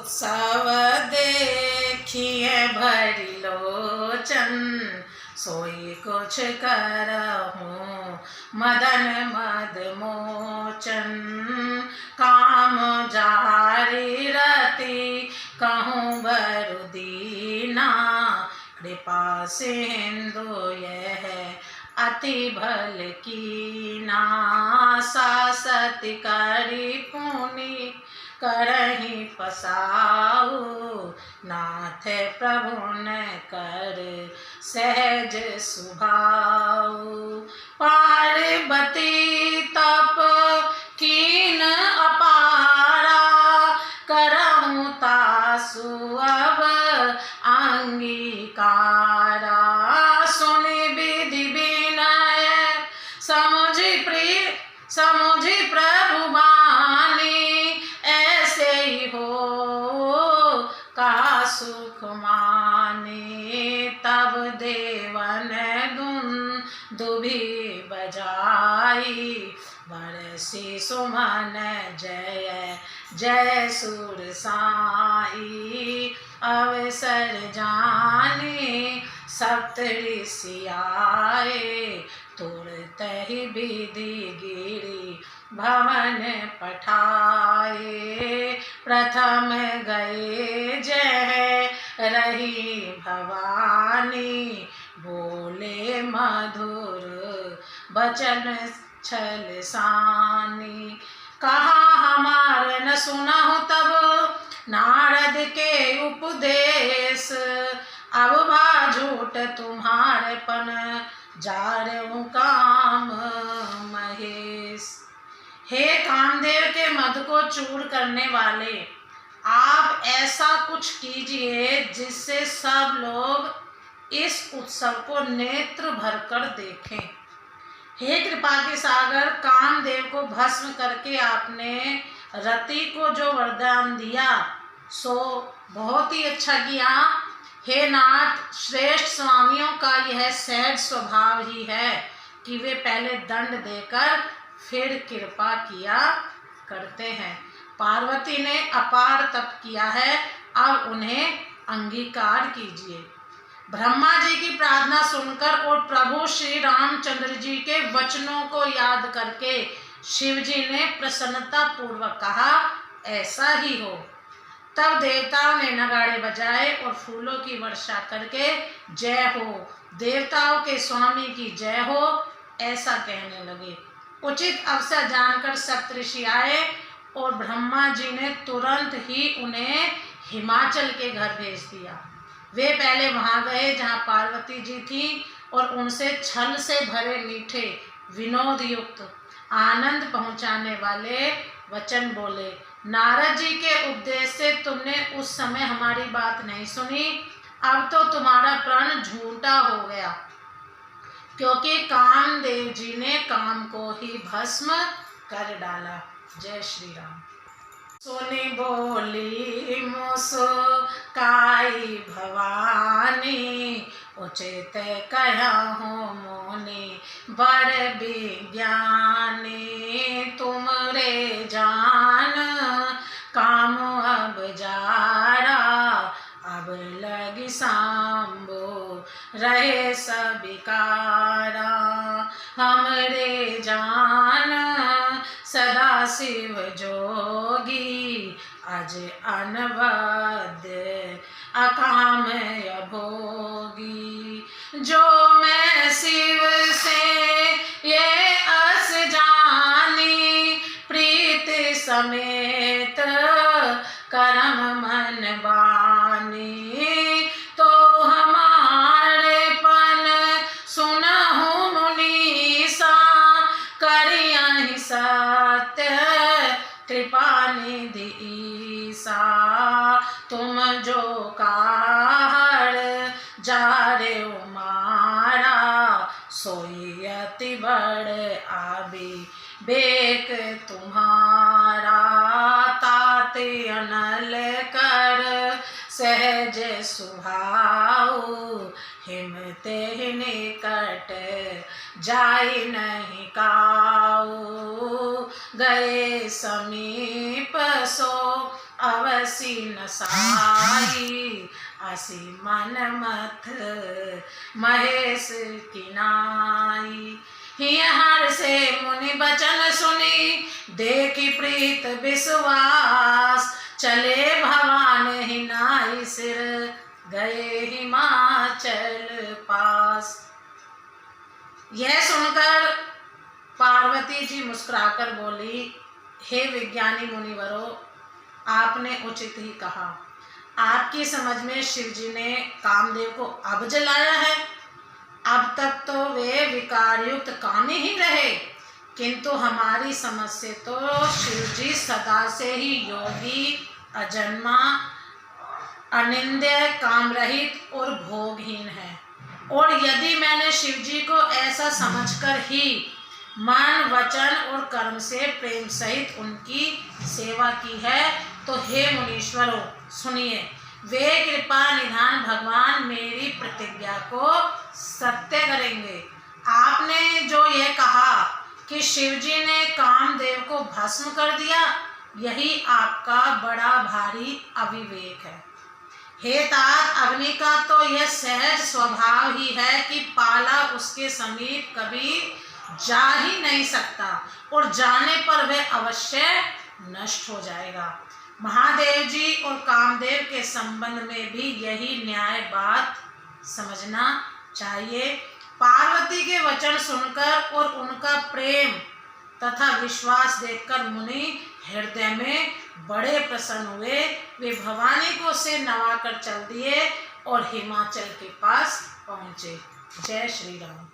उत्सव देखिए भरी लोचन, सोई कुछ करहूँ मदन मद मोचन। काम जारी रति कहूँ बरु दीना, कृपा सिंधु यह अति भल कीना। सासत करी पुनि करहि पसाऊ, नाथ प्रभु न कर सहज सुभाऊ। पार्वती तप कीन अपारा, करहु तासु अब अंगीकारा। सुनि विधि विनय समुझि प्रभु बानी, ऐसे ही हो का सुख माने। तब देवन दुभी बजाई, बरसी सुमन जय जय सुर साई। अवसर जाने सप्त ऋषि आए, तुरत ही विधि गिरी भवन पठाए। प्रथम गए जय रही भवानी, बोले मधुर वचन छल सानी। कहा हमार न सुनहु तब नारद के उपदेश, अब भा झूठ तुम्हारे पन जारहु काम महेश। हे कामदेव के मद को चूर करने वाले, आप ऐसा कुछ कीजिए जिससे सब लोग इस उत्सव को नेत्र भरकर देखें। हे कृपा के सागर, कामदेव को भस्म करके आपने रति को जो वरदान दिया सो बहुत ही अच्छा किया। हे नाथ, श्रेष्ठ स्वामियों का यह सहज स्वभाव ही है कि वे पहले दंड देकर फिर कृपा किया करते हैं। पार्वती ने अपार तप किया है, अब उन्हें अंगीकार कीजिए। ब्रह्मा जी की प्रार्थना सुनकर और प्रभु श्री रामचंद्र जी के वचनों को याद करके शिव जी ने प्रसन्नता पूर्वक कहा, ऐसा ही हो। तब देवताओं ने नगाड़े बजाए और फूलों की वर्षा करके जय हो, देवताओं के स्वामी की जय हो, ऐसा कहने लगे। उचित अवसर जानकर सप्तऋषि आए और ब्रह्मा जी ने तुरंत ही उन्हें हिमाचल के घर भेज दिया। वे पहले वहां गए जहां पार्वती जी थी और उनसे छल से भरे मीठे विनोद युक्त आनंद पहुंचाने वाले वचन बोले। नारद जी के उपदेश से तुमने उस समय हमारी बात नहीं सुनी, अब तो तुम्हारा प्रण झूठा हो गया, क्योंकि कामदेव जी ने काम को ही भस्म कर डाला। जय श्री राम। सुनि बोली मुस्काई भवानी, उचित कहूँ मुनि वर विज्ञानी। तुमरे जान काम अब जारा, अब लगी सांबो रहे सबिकारा। हमरे जान सदा शिव जोगी, अज अनवद अकाम अभोगी। जो मैं शिव से ये अस जानी, प्रीत समेत करम मन बानी। तो हमारे पन सुनहु मुनीसा, करियहि सत्य कृपा निधि ईसा। तुम जो कार जारे मारा, सोई अति बड़ आबी बेक तुम्हारा। ताते अनल कर सहज सुभाऊ, हिमते निकट जाई नहीं काऊ। गए समीप सो अवसी नसाई, असी मन मथ महेश की नाई। हिय हर से मुनि बचन सुनी, देखी प्रीत विश्वास, चले भवान ही नाई सिर, गए हिमाचल पास। यह सुनकर पार्वती जी मुस्कुराकर बोली, हे विज्ञानी मुनिवरों, आपने उचित ही कहा। आपकी समझ में शिव जी ने कामदेव को अब जलाया है। अब तक तो वे विकारयुक्त कामी ही रहे, किंतु हमारी समझ से तो शिव जी सदा से ही योगी, अजन्मा, अनिंद्य, कामरहित और भोगहीन है। और यदि मैंने शिव जी को ऐसा समझकर ही मन, वचन और कर्म से प्रेम सहित उनकी सेवा की है, तो हे मुनीश्वरों सुनिए, वे कृपा निधान भगवान मेरी प्रतिज्ञा को सत्य करेंगे। आपने जो यह कहा कि शिव जी ने कामदेव को भस्म कर दिया, यही आपका बड़ा भारी अविवेक है। हे तात, अग्नि का तो यह सहज स्वभाव ही है कि पाला उसके समीप कभी जा ही नहीं सकता, और जाने पर वह अवश्य नष्ट हो जाएगा। महादेव जी और कामदेव के संबंध में भी यही न्याय बात समझना चाहिए। पार्वती के वचन सुनकर और उनका प्रेम तथा विश्वास देखकर मुनि हृदय में बड़े प्रसन्न हुए। वे भवानी को से नवाकर चल दिए और हिमाचल के पास पहुँचे। जय श्री राम।